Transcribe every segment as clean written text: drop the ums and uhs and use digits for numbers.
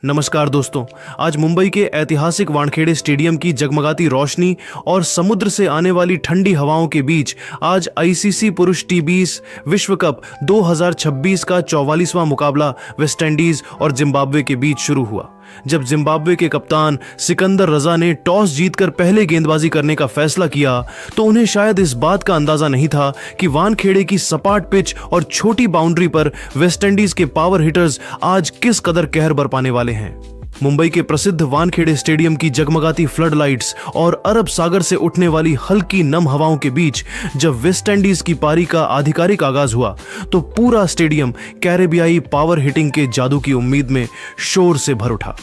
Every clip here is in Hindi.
नमस्कार दोस्तों, आज मुंबई के ऐतिहासिक वानखेड़े स्टेडियम की जगमगाती रोशनी और समुद्र से आने वाली ठंडी हवाओं के बीच आज आईसीसी पुरुष टी20 विश्व कप 2026 का 44वां मुकाबला वेस्टइंडीज और जिम्बाब्वे के बीच शुरू हुआ। जब जिम्बाब्वे के कप्तान सिकंदर रजा ने टॉस जीतकर पहले गेंदबाजी करने का फैसला किया तो उन्हें शायद इस बात का अंदाजा नहीं था कि वानखेड़े की सपाट पिच और छोटी बाउंड्री पर वेस्टइंडीज के पावर हिटर्स आज किस कदर कहर बरपाने वाले हैं। मुंबई के प्रसिद्ध वानखेड़े स्टेडियम की जगमगाती फ्लड लाइट्स और अरब सागर से उठने वाली हल्की नम हवाओं के बीच जब वेस्टइंडीज की पारी का आधिकारिक आगाज हुआ तो पूरा स्टेडियम कैरेबियाई पावर हिटिंग के जादू की उम्मीद में शोर से भर उठा।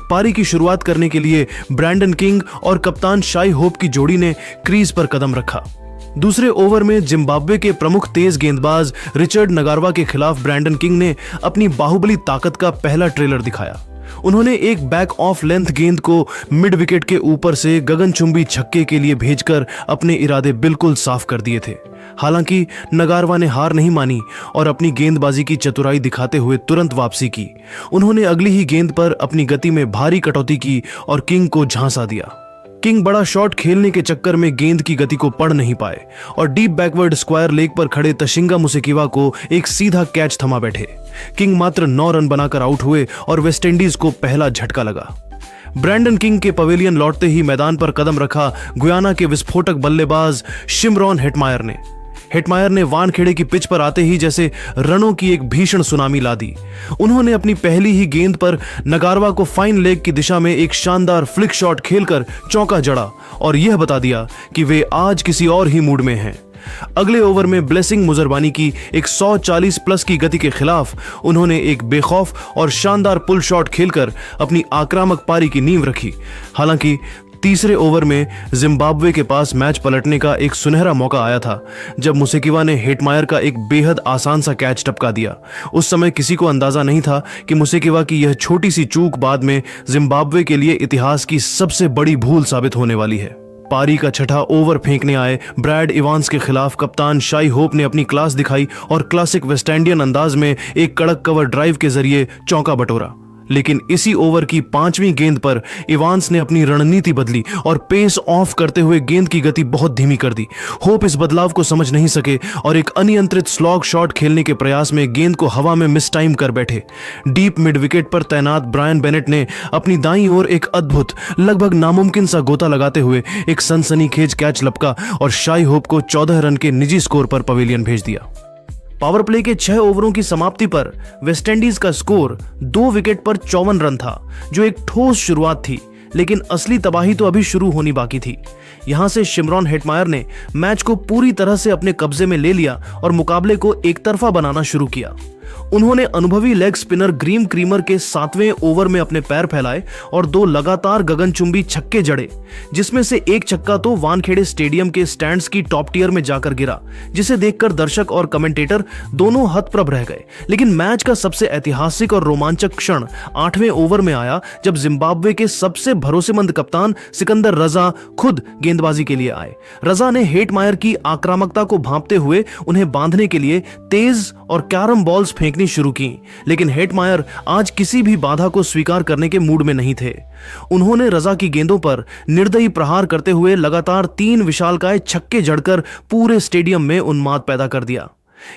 पारी की शुरुआत करने के लिए ब्रैंडन किंग और कप्तान शाई होप की जोड़ी ने क्रीज पर कदम रखा। दूसरे ओवर में जिम्बाब्वे के प्रमुख तेज गेंदबाज रिचर्ड नगारवा के खिलाफ ब्रैंडन किंग ने अपनी बाहुबली ताकत का पहला ट्रेलर दिखाया। उन्होंने एक बैक ऑफ लेंथ गेंद को मिड विकेट के ऊपर से गगनचुंबी छक्के के लिए भेजकर अपने इरादे बिल्कुल साफ कर दिए थे। हालांकि नगारवा ने हार नहीं मानी और अपनी गेंदबाजी की चतुराई दिखाते हुए तुरंत वापसी की। उन्होंने अगली ही गेंद पर अपनी गति में भारी कटौती की और किंग को झांसा दिया। किंग बड़ा शॉट खेलने के चक्कर में गेंद की गति को पढ़ नहीं पाए और डीप बैकवर्ड स्क्वायर लेग पर खड़े तशिंगा मुसेकिवा को एक सीधा कैच थमा बैठे। किंग मात्र 9 रन बनाकर आउट हुए और वेस्टइंडीज को पहला झटका लगा। ब्रैंडन किंग के पवेलियन लौटते ही मैदान पर कदम रखा गुयाना के विस्फोटक बल्लेबाज शिमरॉन हेटमायर ने वानखेड़े की पिच पर आते ही जैसे रनों की एक भीषण सुनामी ला दी। उन्होंने अपनी पहली ही गेंद पर नगारवा को फाइन लेग की दिशा में एक शानदार फ्लिक शॉट खेलकर चौका जड़ा और यह बता दिया कि वे आज किसी और ही मूड में हैं। अगले ओवर में ब्लेसिंग मुजरबानी की 140 प्लस की गति के खिलाफ उन्होंने एक बेखौफ और शानदार पुल शॉट खेलकर अपनी आक्रामक पारी की नींव रखी। हालांकि तीसरे ओवर में जिम्बाब्वे के पास मैच पलटने का एक सुनहरा मौका आया था जब मुसेकिवा ने हेटमायर का एक बेहद आसान सा कैच टपका दिया। उस समय किसी को अंदाजा नहीं था कि मुसेकिवा की यह छोटी सी चूक बाद में जिम्बाब्वे के लिए इतिहास की सबसे बड़ी भूल साबित होने वाली है। पारी का छठा ओवर फेंकने आए ब्रैड इवांस के खिलाफ कप्तान शाई होप ने अपनी क्लास दिखाई और क्लासिक वेस्ट इंडियन अंदाज में एक कड़क कवर ड्राइव के जरिए चौका बटोरा। लेकिन इसी ओवर की 5वीं गेंद पर इवांस ने अपनी रणनीति बदली और पेस ऑफ करते हुए गेंद की गति बहुत धीमी कर दी। होप इस बदलाव को समझ नहीं सके और एक अनियंत्रित स्लॉग शॉट खेलने के प्रयास में गेंद को हवा में मिस टाइम कर बैठे। डीप मिड विकेट पर तैनात ब्रायन बेनेट ने अपनी दाईं ओर एक अद्भुत लगभग नामुमकिन सा गोता लगाते हुए एक सनसनीखेज कैच लपका और शाई होप को 14 रन के निजी स्कोर पर पवेलियन भेज दिया। पावर प्ले के 6 ओवरों की समाप्ति पर वेस्टइंडीज का स्कोर 2 विकेट पर 54 रन था, जो एक ठोस शुरुआत थी, लेकिन असली तबाही तो अभी शुरू होनी बाकी थी। यहां से शिमरॉन हेटमायर ने मैच को पूरी तरह से अपने कब्जे में ले लिया और मुकाबले को एक तरफा बनाना शुरू किया। उन्होंने अनुभवी लेग स्पिनर ग्रीम क्रीमर के 7वें ओवर में अपने पैर फैलाए और 2 लगातार गगनचुंबी छक्के जड़े, जिसमें से एक छक्का तो वानखेड़े स्टेडियम के स्टैंड्स की टॉप टियर में जाकर गिरा, जिसे देखकर दर्शक और कमेंटेटर दोनों हतप्रभ रह गए। लेकिन मैच का सबसे ऐतिहासिक और रोमांचक क्षण 8वें ओवर में आया जब जिम्बाब्वे के सबसे भरोसेमंद कप्तान सिकंदर रजा खुद गेंदबाजी के लिए आए। रजा ने हेटमायर की आक्रामकता को भांपते हुए उन्हें बांधने के लिए तेज और कैरम बॉल्स फेंकनी शुरू की, लेकिन हेटमायर आज किसी भी बाधा को स्वीकार करने के मूड में नहीं थे। उन्होंने रजा की गेंदों पर निर्दयी प्रहार करते हुए लगातार 3 विशालकाय छक्के जड़कर पूरे स्टेडियम में उन्माद पैदा कर दिया।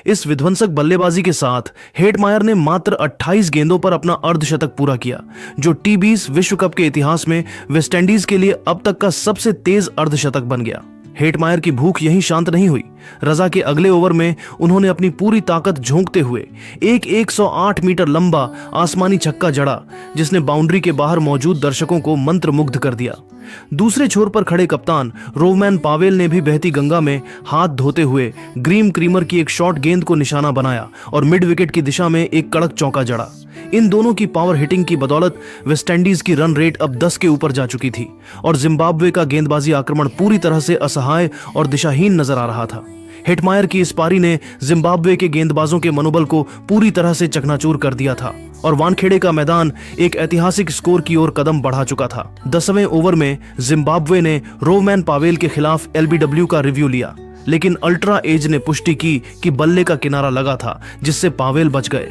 इस विध्वंसक बल्लेबाजी के साथ हेटमायर ने मात्र 28 गेंदों पर अपना अर्धशतक पूरा किया, जो टी20 विश्व कप के इतिहास में वेस्टइंडीज के लिए अब तक का सबसे तेज अर्धशतक बन गया। हेटमायर की भूख यहीं शांत नहीं हुई। रजा के अगले ओवर में उन्होंने अपनी पूरी ताकत झोंकते हुए एक 108 मीटर लंबा आसमानी छक्का जड़ा, जिसने बाउंड्री के बाहर मौजूद दर्शकों को मंत्रमुग्ध कर दिया। दूसरे छोर पर खड़े कप्तान रोवमैन पावेल ने भी बहती गंगा में हाथ धोते हुए ग्रीम क्रीमर की एक शॉर्ट गेंद को निशाना बनाया और मिड विकेट की दिशा में एक कड़क चौका जड़ा। इन दोनों की पावर हिटिंग की बदौलत वेस्टइंडीज की रन रेट अब 10 के ऊपर जा चुकी थी और जिम्बाब्वे का गेंदबाजी आक्रमण पूरी तरह से असहाय और दिशाहीन नजर आ रहा था। हेटमायर की इस पारी ने जिम्बाब्वे के गेंदबाजों के मनोबल को पूरी तरह से चकनाचूर कर दिया था और वानखेड़े का मैदान एक ऐतिहासिक स्कोर की ओर कदम बढ़ा चुका था। 10वें ओवर में जिम्बाब्वे ने रोवमैन पावेल के खिलाफ एलबीडब्ल्यू का रिव्यू लिया। लेकिन अल्ट्रा एज ने पुष्टि की कि बल्ले का किनारा लगा था, जिससे पावेल बच गए।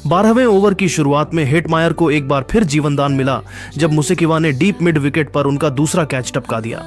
12वें ओवर की शुरुआत में हेटमायर को एक बार फिर जीवनदान मिला जब मुसेकिवा ने डीप मिड विकेट पर उनका दूसरा कैच टपका दिया।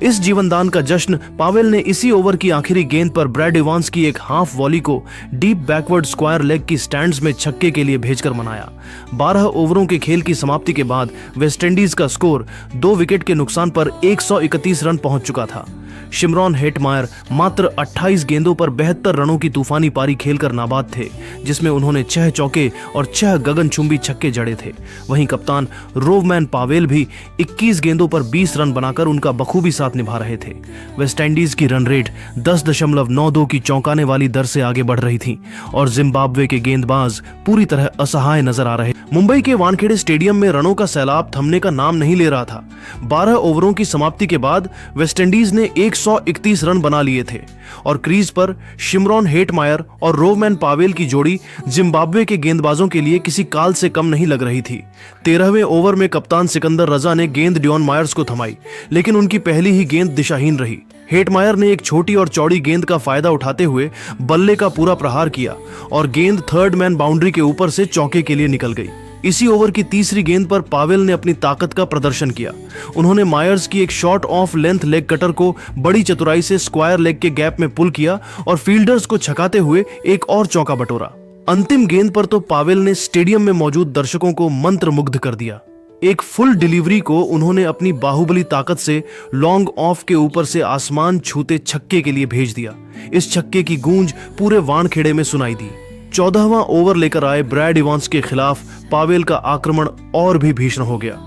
इस जीवनदान का जश्न पावेल ने इसी ओवर की आखिरी गेंद पर ब्रैड इवांस की एक हाफ वॉली को डीप बैकवर्ड स्क्वायर लेग की स्टैंड्स में छक्के के लिए भेजकर मनाया। 12 ओवरों के खेल की समाप्ति के बाद वेस्टइंडीज का स्कोर 2 विकेट के नुकसान पर 131 रन पहुंच चुका था। शिमरॉन हेटमायर मात्र 28 गेंदों पर 72 रनों की तूफानी पारी खेलकर नाबाद थे, जिसमें उन्होंने 6 चौके और 6 गगनचुंबी छक्के जड़े थे। वहीं कप्तान रोवमैन पावेल भी 21 गेंदों पर 20 रन बनाकर उनका बखूबी साथ निभा रहे थे। वेस्टइंडीज की रन रेट 10.92 की चौंकाने वाली दर से आगे बढ़ रही थी और जिम्बाब्वे के गेंदबाज पूरी तरह असहाय नजर आ रहे। मुंबई के वानखेड़े स्टेडियम में रनों का सैलाब थमने का नाम नहीं ले रहा था। 12 ओवरों की समाप्ति के बाद वेस्टइंडीज ने 131 रन बना लिए थे और क्रीज पर शिमरॉन हेटमायर और रोवमैन पावेल की जोड़ी जिम्बाब्वे के गेंदबाजों के लिए किसी काल से कम नहीं लग रही थी। 13वें ओवर में कप्तान सिकंदर रजा ने गेंद डियोन मायर्स को थमाई, लेकिन उनकी पहली ही गेंद दिशाहीन रही। हेटमायर ने एक छोटी और चौड़ी गेंद का फायदा उठाते हुए बल्ले का पूरा प्रहार किया और गेंद थर्ड मैन बाउंड्री के ऊपर से चौके के लिए निकल गई। इसी ओवर की तीसरी गेंद पर पावेल ने अपनी ताकत का प्रदर्शन किया। उन्होंने मायर्स की एक short of length leg cutter को बड़ी चतुराई से स्क्वायर लेग के गैप में पुल किया और फील्डर्स को छकाते हुए एक और चौका बटोरा। अंतिम गेंद पर तो पावेल ने स्टेडियम में मौजूद दर्शकों को मंत्रमुग्ध कर दिया। एक फुल डिलीवरी को उन्होंने अपनी बाहुबली ताकत से लॉन्ग ऑफ के ऊपर से आसमान छूते छक्के के लिए भेज दिया। इस छक्के की गूंज पूरे वानखेड़े में सुनाई दी। 14वां ओवर लेकर आए ब्रैड इवांस के खिलाफ पावेल का आक्रमण और भी भीषण हो गया।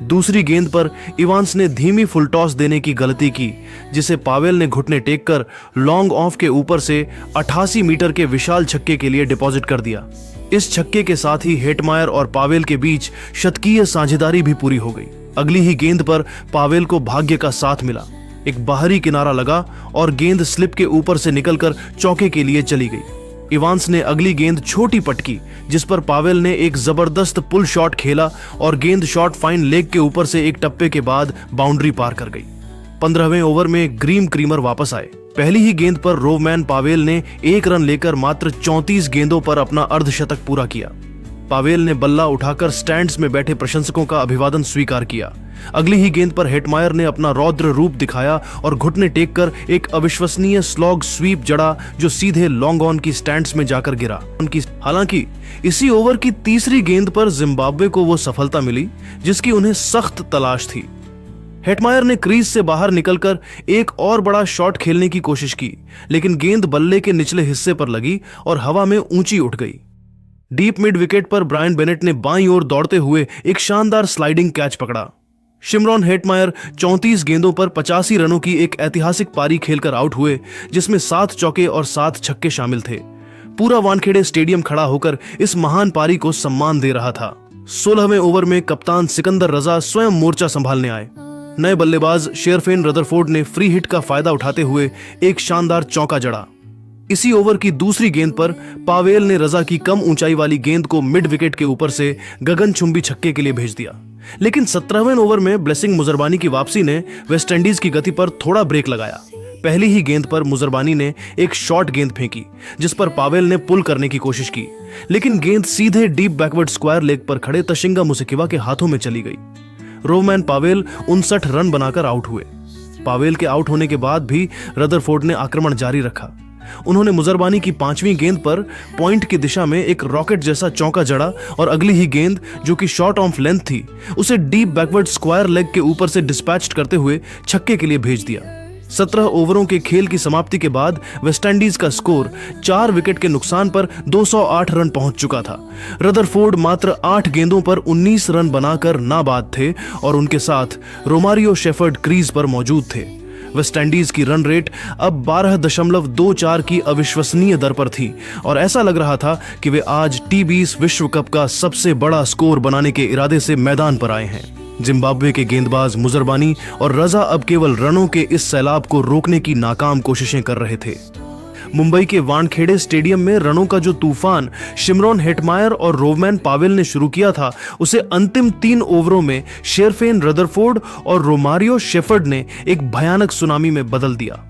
दूसरी गेंद पर इवांस ने धीमी फुल टॉस देने की गलती की, जिसे पावेल ने घुटने टेक कर लॉन्ग ऑफ के ऊपर से 88 मीटर के विशाल छक्के के लिए डिपॉजिट कर दिया। इस छक्के के साथ ही हेटमायर और पावेल के बीच शतकीय साझेदारी भी पूरी हो गई। अगली ही गेंद पर पावेल को भाग्य का साथ मिला। एक बाहरी किनारा लगा और गेंद स्लिप के ऊपर से निकलकर चौके के लिए चली गई। इवांस ने अगली गेंद छोटी पटकी, जिस पर पावेल ने एक जबरदस्त पुल शॉट खेला और गेंद शॉट फाइन लेग के ऊपर से एक टप्पे के बाद बाउंड्री पार कर गई। 15वें ओवर में ग्रीम क्रीमर वापस आए। पहली ही गेंद पर रोवमैन पावेल ने 1 रन लेकर मात्र 34 गेंदों पर अपना अर्धशतक पूरा किया। पावेल ने बल्ला उठाकर स्टैंड्स में बैठे प्रशंसकों का अभिवादन स्वीकार किया। अगली ही गेंद पर हेटमायर ने अपना रौद्र रूप दिखाया और घुटने टेक कर एक अविश्वसनीय स्लॉग स्वीप जड़ा, जो सीधे लॉन्ग ऑन की स्टैंड्स में जाकर गिरा। हालांकि इसी ओवर की तीसरी गेंद पर जिम्बाब्वे को वो सफलता मिली जिसकी उन्हें सख्त तलाश थी। हेटमायर ने क्रीज से बाहर निकलकर एक और बड़ा शॉट खेलने की कोशिश की, लेकिन गेंद बल्ले के निचले हिस्से पर लगी और हवा में ऊंची उठ गई। डीप मिड विकेट पर ब्रायन बेनेट ने बाईं ओर दौड़ते हुए एक शानदार स्लाइडिंग कैच पकड़ा। शिमरॉन हेटमायर 34 गेंदों पर 85 रनों की एक ऐतिहासिक पारी खेलकर आउट हुए, जिसमें 7 चौके और 7 छक्के शामिल थे। पूरा वानखेड़े स्टेडियम खड़ा होकर इस महान पारी को सम्मान दे रहा था। 16वें ओवर में कप्तान सिकंदर रजा स्वयं मोर्चा संभालने आए। नए बल्लेबाज शेरफेन रदरफोर्ड ने फ्री हिट का फायदा उठाते हुए एक शानदार चौका जड़ा। इसी ओवर की दूसरी गेंद पर पावेल ने रजा की कम ऊंचाई वाली गेंद को मिड विकेट के ऊपर से गगनचुंबी छक्के के लिए भेज दिया। लेकिन 17वें ओवर में ब्लेसिंग मुजरबानी की वापसी ने वेस्टइंडीज की गति पर थोड़ा ब्रेक लगाया। पहली ही गेंद पर मुजरबानी ने एक शॉर्ट गेंद फेंकी, जिस पर पावेल ने पुल करने की कोशिश की, लेकिन गेंद सीधे डीप बैकवर्ड स्क्वायर लेग पर खड़े तशिंगा मुसेकिवा के हाथों में चली गई। रोवमैन पावेल 59 रन बनाकर आउट हुए। पावेल के आउट होने के बाद भी रदरफोर्ड ने आक्रमण जारी रखा। उन्होंने मुजरबानी की 5वीं गेंद पर पॉइंट की दिशा में एक रॉकेट जैसा चौका जड़ा और अगली ही गेंद, जो कि शॉर्ट ऑफ लेंथ थी, उसे डीप बैकवर्ड स्क्वायर लेग के ऊपर से डिस्पैच करते हुए छक्के के लिए भेज दिया। 17 ओवरों के खेल की समाप्ति के बाद वेस्टइंडीज का स्कोर 4 विकेट के नुकसान पर 208 रन पहुंच चुका था। रदरफोर्ड मात्र 8 गेंदों पर 19 रन बनाकर नाबाद थे और उनके साथ रोमारियो शेफर्ड क्रीज पर मौजूद थे। वेस्टइंडीज की रन रेट अब 12.24 की अविश्वसनीय दर पर थी और ऐसा लग रहा था कि वे आज T20 विश्व कप का सबसे बड़ा स्कोर बनाने के इरादे से मैदान पर आए हैं। जिम्बाब्वे के गेंदबाज मुजरबानी और रजा अब केवल रनों के इस सैलाब को रोकने की नाकाम कोशिशें कर रहे थे। मुंबई के वानखेड़े स्टेडियम में रनों का जो तूफान शिमरॉन हेटमायर और रोवमैन पावेल ने शुरू किया था, उसे अंतिम 3 ओवरों में शेरफेन रदरफोर्ड और रोमारियो शेफर्ड ने एक भयानक सुनामी में बदल दिया।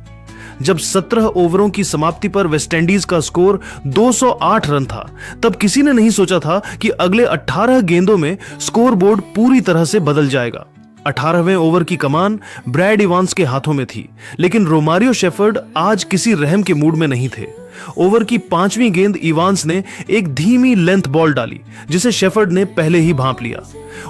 जब 17 ओवरों की समाप्ति पर वेस्टइंडीज का स्कोर 208 रन था, तब किसी ने नहीं सोचा था कि अगले 18 गेंदों में स्कोरबोर्ड पूरी तरह से बदल जाएगा। 18वें ओवर की कमान ब्रैड इवांस के हाथों में थी, लेकिन रोमारियो शेफर्ड आज किसी रहम के मूड में नहीं थे। ओवर की 5वीं गेंद इवांस ने एक धीमी लेंथ बॉल डाली, जिसे शेफर्ड ने पहले ही भांप लिया।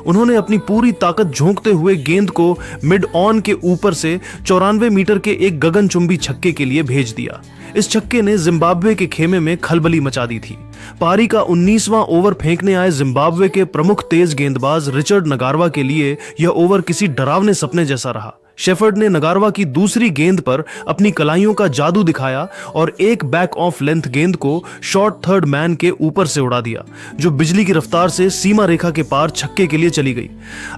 उन्होंने अपनी पूरी ताकत झोंकते हुए गेंद को मिड ऑन के ऊपर से 94 मीटर के एक गगनचुंबी छक्के के लिए भेज दिया। इस छक्के ने जिम्बाब्वे के खेमे में खलबली मचा दी थी। पारी का 19वां ओवर फेंकने आए जिम्बाब्वे के प्रमुख तेज गेंदबाज रिचर्ड नगारवा के लिए यह ओवर किसी डरावने सपने जैसा रहा। शेफर्ड ने नगारवा की दूसरी गेंद पर अपनी कलाइयों का जादू दिखाया और एक बैक ऑफ लेंथ गेंद को शॉर्ट थर्ड मैन के ऊपर से उड़ा दिया, जो बिजली की रफ्तार से सीमा रेखा के पार छक्के के लिए चली गई।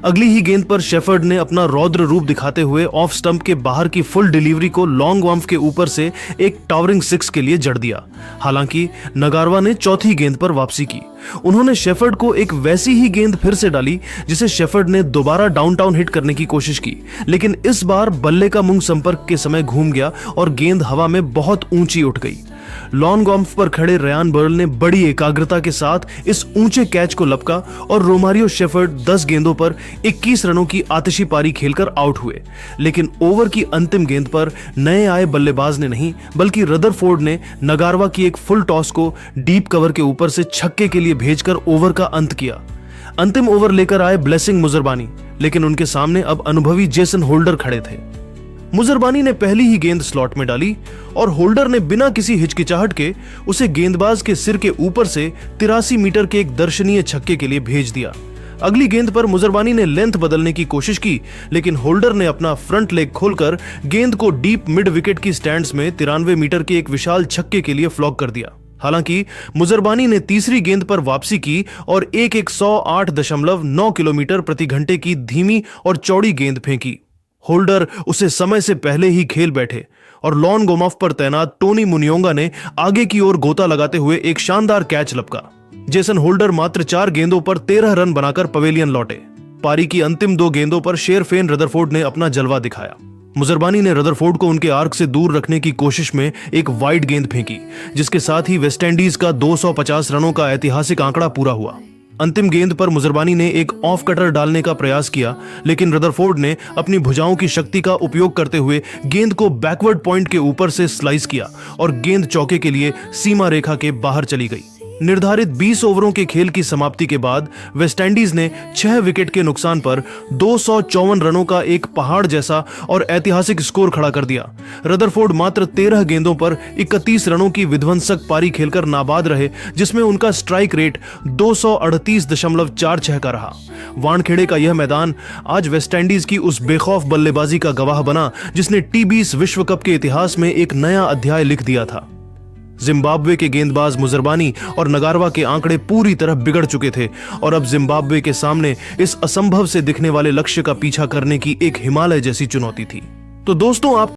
अगली ही गेंद पर शेफर्ड ने अपना रौद्र रूप दिखाते हुए ऑफ स्टंप के बाहर की फुल डिलीवरी को लॉन्ग वंप के ऊपर से एक टावरिंग 6 के लिए जड़ दिया। हालांकि नगारवा ने चौथी गेंद पर वापसी की। उन्होंने शेफर्ड को एक वैसी ही गेंद फिर से डाली, जिसे शेफर्ड ने दोबारा डाउनटाउन हिट करने की कोशिश की, लेकिन इस बार बल्ले का मुंह संपर्क के समय घूम गया और गेंद हवा में बहुत ऊंची उठ गई। लॉन्ग ऑफ पर खड़े रयान बर्ल ने बड़ी एकाग्रता के साथ इस ऊंचे कैच को लपका और रोमारियो शेफर्ड 10 गेंदों पर 21 रनों की आतिशी पारी खेलकर आउट हुए। लेकिन ओवर की अंतिम गेंद पर नए आए बल्लेबाज ने नहीं, बल्कि रदरफोर्ड ने नगारवा की एक फुल टॉस को डीप कवर के ऊपर से छक्के के लिए भेजकर ओवर का अंत किया। अंतिम ओवर लेकर आए ब्लेसिंग मुजरबानी, लेकिन उनके सामने अब अनुभवी जेसन होल्डर खड़े थे। मुजरबानी ने पहली ही गेंद स्लॉट में डाली और होल्डर ने बिना किसी हिचकिचाहट के उसे गेंदबाज के सिर के ऊपर से 83 मीटर के एक दर्शनीय छक्के के लिए भेज दिया। अगली गेंद पर मुजरबानी ने लेंथ बदलने की कोशिश की, लेकिन होल्डर ने अपना फ्रंट लेग खोलकर गेंद को डीप मिड विकेट की स्टैंड्स में 93 मीटर के एक विशाल छक्के के लिए फ्लॉग कर दिया। हालांकि मुजरबानी ने तीसरी गेंद पर वापसी की और एक 108.9 किलोमीटर प्रति घंटे की धीमी और चौड़ी गेंद फेंकी। होल्डर उसे समय से पहले ही खेल बैठे और लॉन गोमाफ पर तैनात टोनी मुनियोंगा ने आगे की ओर गोता लगाते हुए एक शानदार कैच लपका। जेसन होल्डर मात्र 4 गेंदों पर 13 रन बनाकर पवेलियन लौटे। पारी की अंतिम 2 गेंदों पर शेरफेन रदरफोर्ड ने अपना जलवा दिखाया। मुजरबानी ने रदरफोर्ड को उनके आर्क से दूर रखने की कोशिश में एक वाइड गेंद फेंकी, जिसके साथ ही वेस्टइंडीज का 250 रनों का ऐतिहासिक आंकड़ा पूरा हुआ। अंतिम गेंद पर मुजरबानी ने एक ऑफ कटर डालने का प्रयास किया, लेकिन रदरफोर्ड ने अपनी भुजाओं की शक्ति का उपयोग करते हुए गेंद को बैकवर्ड पॉइंट के ऊपर से स्लाइस किया और गेंद चौके के लिए सीमा रेखा के बाहर चली गई। निर्धारित 20 ओवरों के खेल की समाप्ति के बाद वेस्टइंडीज ने 6 विकेट के नुकसान पर 254 रनों का एक पहाड़ जैसा और ऐतिहासिक स्कोर खड़ा कर दिया। रदरफोर्ड मात्र 13 गेंदों पर 31 रनों की विध्वंसक पारी खेलकर नाबाद रहे, जिसमें उनका स्ट्राइक रेट 238.46 का रहा। वानखेड़े का यह मैदान आज वेस्टइंडीज की उस बेखौफ बल्लेबाजी का गवाह बना, जिसने टी20 विश्व कप के इतिहास में एक नया अध्याय लिख दिया था। जिम्बाब्वे के गेंदबाज मुजरबानी और नगारवा के आंकड़े पूरी तरह बिगड़ चुके थे और अब जिम्बाब्वे के सामने इस असंभव से दिखने वाले लक्ष्य का पीछा करने की एक हिमालय जैसी चुनौती थी। तो दोस्तों, आप